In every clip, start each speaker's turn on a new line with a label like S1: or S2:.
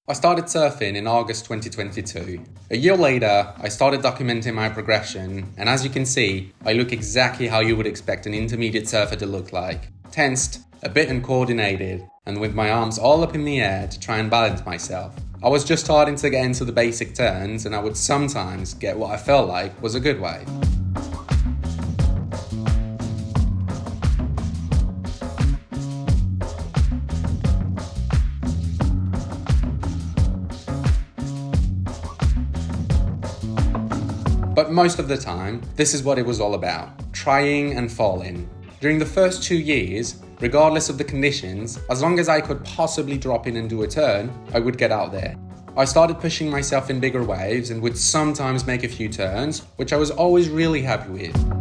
S1: I started surfing in August 2022. A year later, I started documenting my progression, and as you can see, I look exactly how you would expect an intermediate surfer to look like. Tensed, a bit uncoordinated, and with my arms all up in the air to try and balance myself. I was just starting to get into the basic turns, and I would sometimes get what I felt like was a good wave. But most of the time, this is what it was all about, trying and falling. During the first 2 years, regardless of the conditions, as long as I could possibly drop in and do a turn, I would get out there. I started pushing myself in bigger waves and would sometimes make a few turns, which I was always really happy with.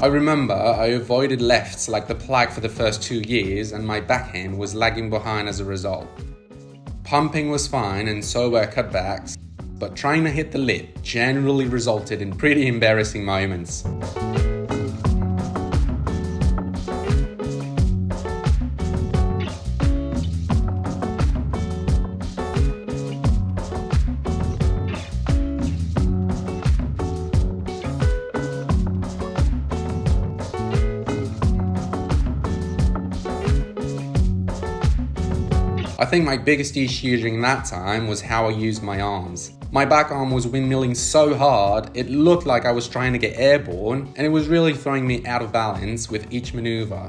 S1: I remember I avoided lefts like the plague for the first 2 years, and my backhand was lagging behind as a result. Pumping was fine and so were cutbacks, but trying to hit the lip generally resulted in pretty embarrassing moments. I think my biggest issue during that time was how I used my arms. My back arm was windmilling so hard, it looked like I was trying to get airborne, and it was really throwing me out of balance with each maneuver.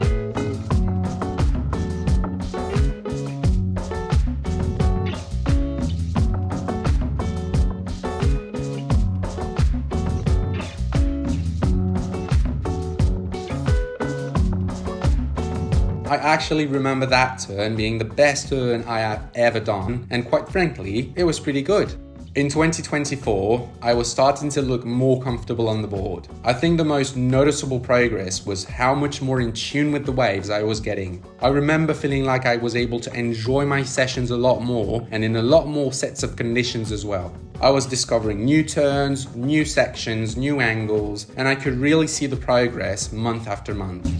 S1: I actually remember that turn being the best turn I have ever done, and quite frankly, it was pretty good. In 2024, I was starting to look more comfortable on the board. I think the most noticeable progress was how much more in tune with the waves I was getting. I remember feeling like I was able to enjoy my sessions a lot more and in a lot more sets of conditions as well. I was discovering new turns, new sections, new angles, and I could really see the progress month after month.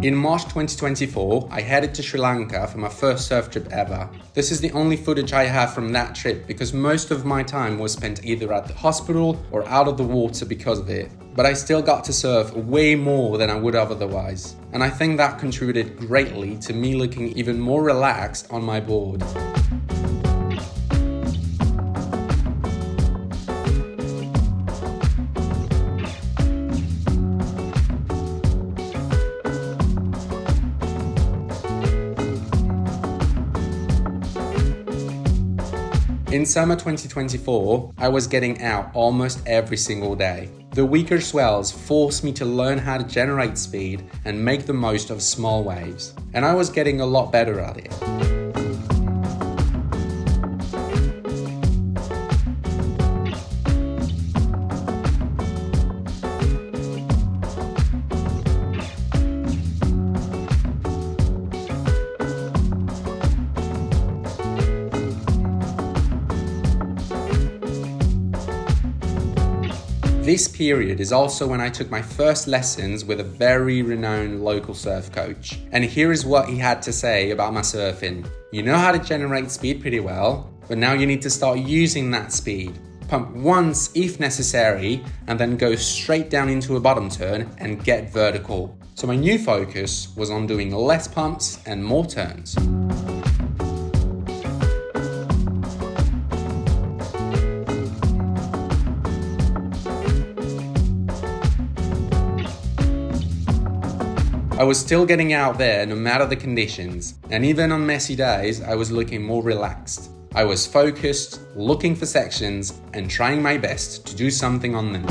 S1: In March 2024, I headed to Sri Lanka for my first surf trip ever. This is the only footage I have from that trip because most of my time was spent either at the hospital or out of the water because of it. But I still got to surf way more than I would have otherwise. And I think that contributed greatly to me looking even more relaxed on my board. In summer 2024, I was getting out almost every single day. The weaker swells forced me to learn how to generate speed and make the most of small waves, and I was getting a lot better at it. This period is also when I took my first lessons with a very renowned local surf coach. And here is what he had to say about my surfing. You know how to generate speed pretty well, but now you need to start using that speed. Pump once if necessary, and then go straight down into a bottom turn and get vertical. So my new focus was on doing less pumps and more turns. I was still getting out there no matter the conditions, and even on messy days, I was looking more relaxed. I was focused, looking for sections, and trying my best to do something on them.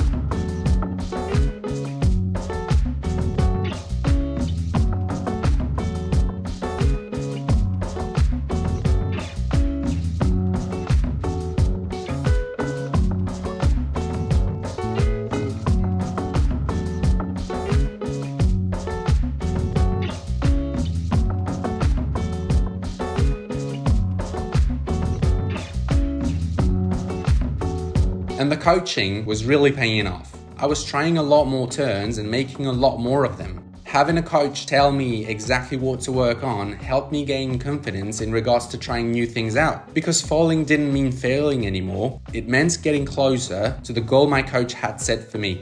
S1: And the coaching was really paying off. I was trying a lot more turns and making a lot more of them. Having a coach tell me exactly what to work on helped me gain confidence in regards to trying new things out. Because falling didn't mean failing anymore, it meant getting closer to the goal my coach had set for me.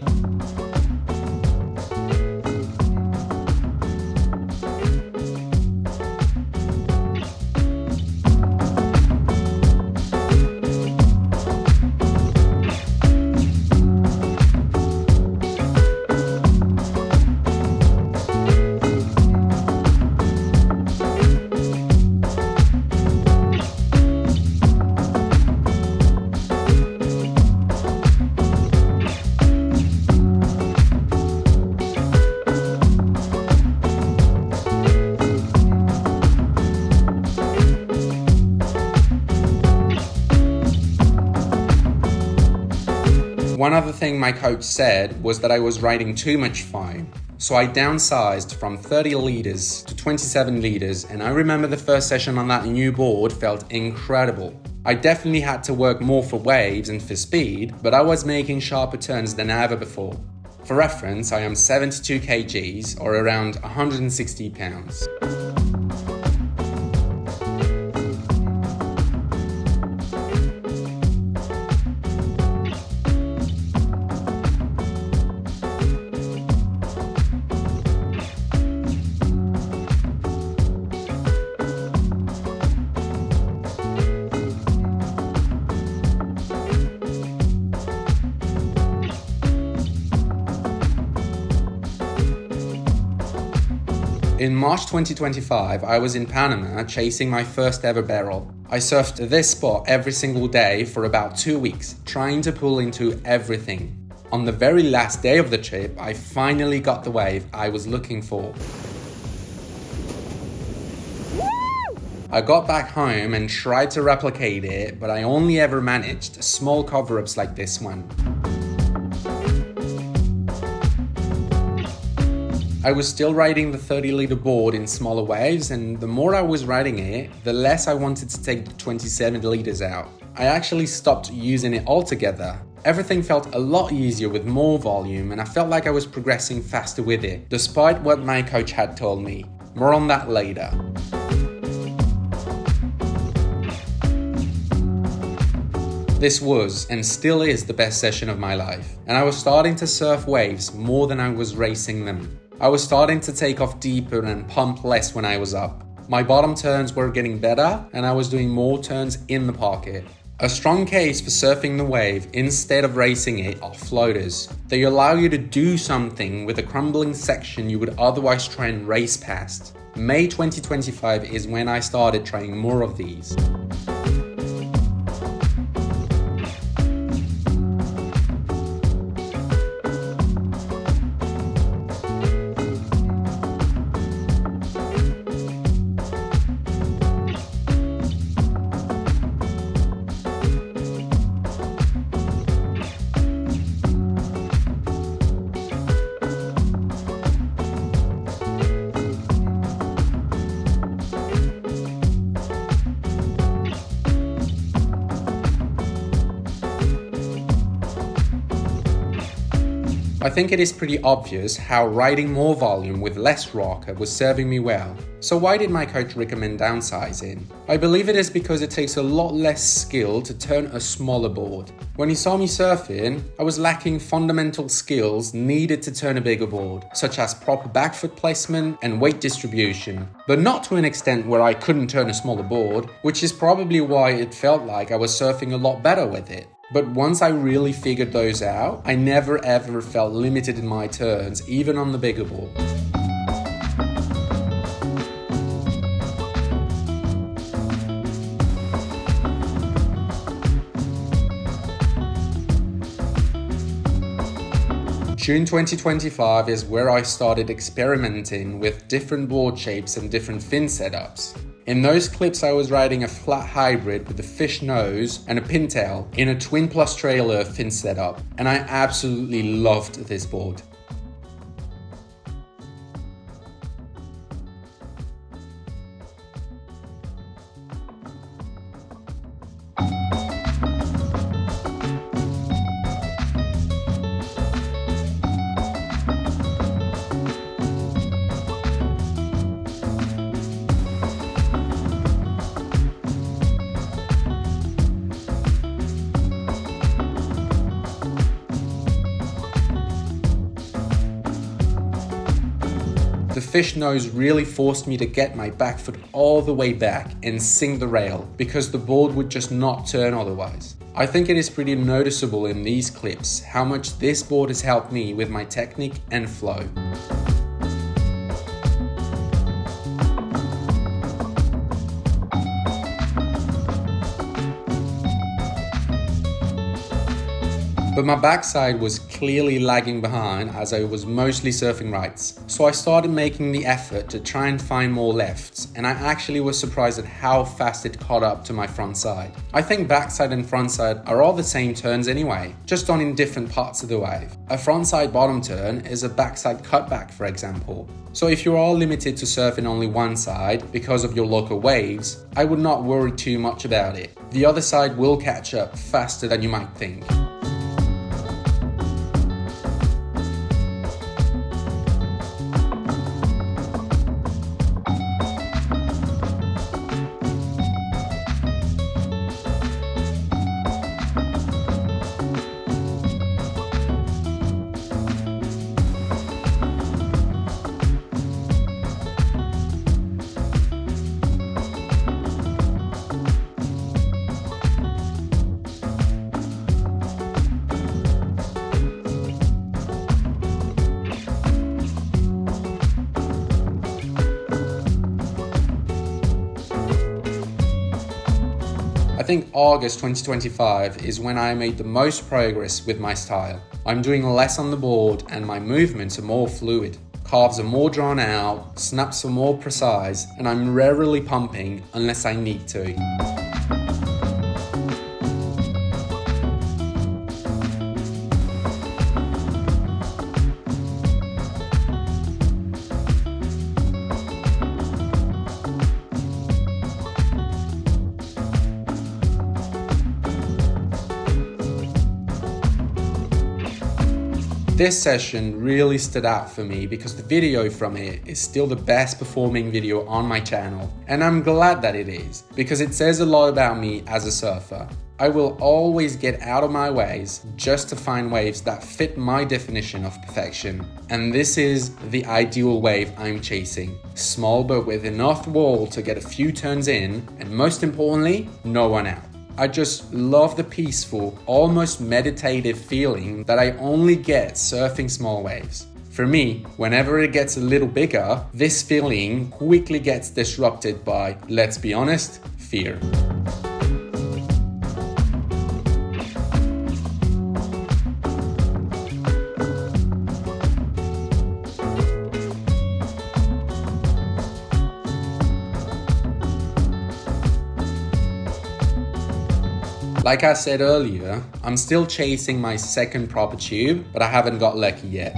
S1: One other thing my coach said was that I was riding too much fine. So I downsized from 30 liters to 27 liters, and I remember the first session on that new board felt incredible. I definitely had to work more for waves and for speed, but I was making sharper turns than ever before. For reference, I am 72 kgs or around 160 pounds. In March 2025, I was in Panama chasing my first ever barrel. I surfed this spot every single day for about 2 weeks, trying to pull into everything. On the very last day of the trip, I finally got the wave I was looking for. I got back home and tried to replicate it, but I only ever managed small cover-ups like this one. I was still riding the 30-liter board in smaller waves, and the more I was riding it, the less I wanted to take the 27 liters out. I actually stopped using it altogether. Everything felt a lot easier with more volume, and I felt like I was progressing faster with it, despite what my coach had told me. More on that later. This was and still is the best session of my life, and I was starting to surf waves more than I was racing them. I was starting to take off deeper and pump less when I was up. My bottom turns were getting better, and I was doing more turns in the pocket. A strong case for surfing the wave instead of racing it are floaters. They allow you to do something with a crumbling section you would otherwise try and race past. May 2025 is when I started trying more of these. I think it is pretty obvious how riding more volume with less rocker was serving me well. So why did my coach recommend downsizing? I believe it is because it takes a lot less skill to turn a smaller board. When he saw me surfing, I was lacking fundamental skills needed to turn a bigger board, such as proper back foot placement and weight distribution, but not to an extent where I couldn't turn a smaller board, which is probably why it felt like I was surfing a lot better with it. But once I really figured those out, I never ever felt limited in my turns, even on the bigger board. June 2025 is where I started experimenting with different board shapes and different fin setups. In those clips I was riding a flat hybrid with a fish nose and a pintail in a twin plus trailer fin setup, and I absolutely loved this board. The fish nose really forced me to get my back foot all the way back and sink the rail because the board would just not turn otherwise. I think it is pretty noticeable in these clips how much this board has helped me with my technique and flow. But my backside was clearly lagging behind as I was mostly surfing rights. So I started making the effort to try and find more lefts, and I actually was surprised at how fast it caught up to my front side. I think backside and front side are all the same turns anyway, just done in different parts of the wave. A front side bottom turn is a backside cutback, for example. So if you're all limited to surfing only one side because of your local waves, I would not worry too much about it. The other side will catch up faster than you might think. I think August 2025 is when I made the most progress with my style. I'm doing less on the board and my movements are more fluid. Carves are more drawn out, snaps are more precise, and I'm rarely pumping unless I need to. This session really stood out for me because the video from it is still the best performing video on my channel, and I'm glad that it is because it says a lot about me as a surfer. I will always get out of my ways just to find waves that fit my definition of perfection, and this is the ideal wave I'm chasing. Small but with enough wall to get a few turns in, and most importantly, no one out. I just love the peaceful, almost meditative feeling that I only get surfing small waves. For me, whenever it gets a little bigger, this feeling quickly gets disrupted by, let's be honest, fear. Like I said earlier, I'm still chasing my second proper tube, but I haven't got lucky yet.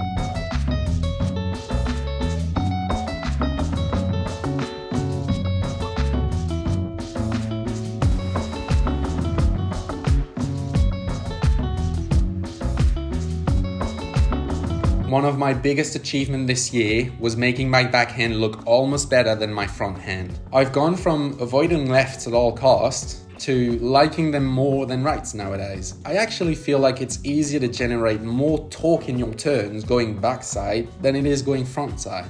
S1: One of my biggest achievements this year was making my backhand look almost better than my front hand. I've gone from avoiding lefts at all costs to liking them more than rights nowadays. I actually feel like it's easier to generate more torque in your turns going backside than it is going frontside.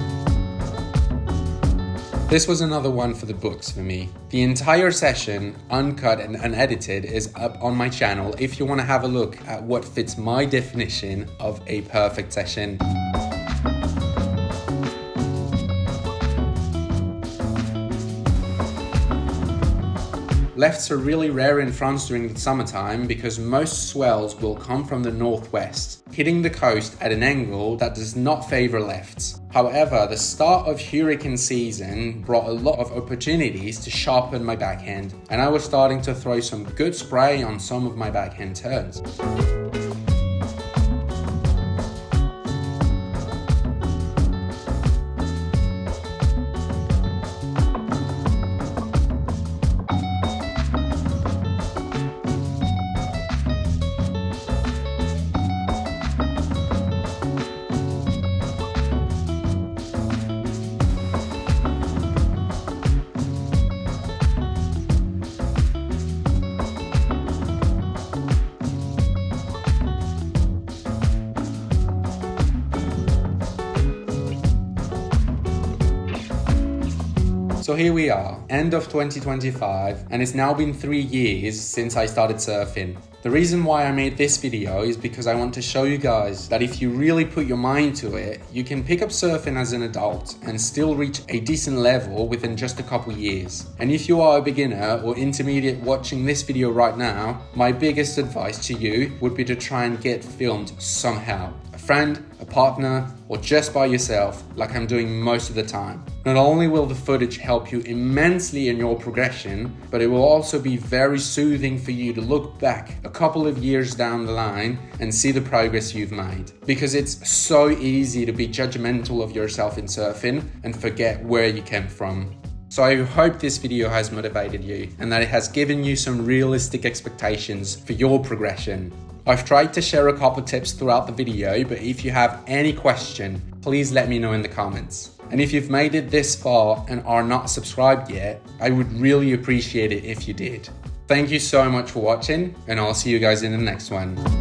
S1: This was another one for the books for me. The entire session, uncut and unedited, is up on my channel if you want to have a look at what fits my definition of a perfect session. Lefts are really rare in France during the summertime because most swells will come from the northwest, hitting the coast at an angle that does not favor lefts. However, the start of hurricane season brought a lot of opportunities to sharpen my backhand, and I was starting to throw some good spray on some of my backhand turns. So here we are, end of 2025, and it's now been 3 years since I started surfing. The reason why I made this video is because I want to show you guys that if you really put your mind to it, you can pick up surfing as an adult and still reach a decent level within just a couple years. And if you are a beginner or intermediate watching this video right now, my biggest advice to you would be to try and get filmed somehow. A friend, a partner, or just by yourself, like I'm doing most of the time. Not only will the footage help you immensely in your progression, but it will also be very soothing for you to look back a couple of years down the line and see the progress you've made. Because it's so easy to be judgmental of yourself in surfing and forget where you came from. So I hope this video has motivated you and that it has given you some realistic expectations for your progression. I've tried to share a couple tips throughout the video, but if you have any question, please let me know in the comments. And if you've made it this far and are not subscribed yet, I would really appreciate it if you did. Thank you so much for watching, and I'll see you guys in the next one.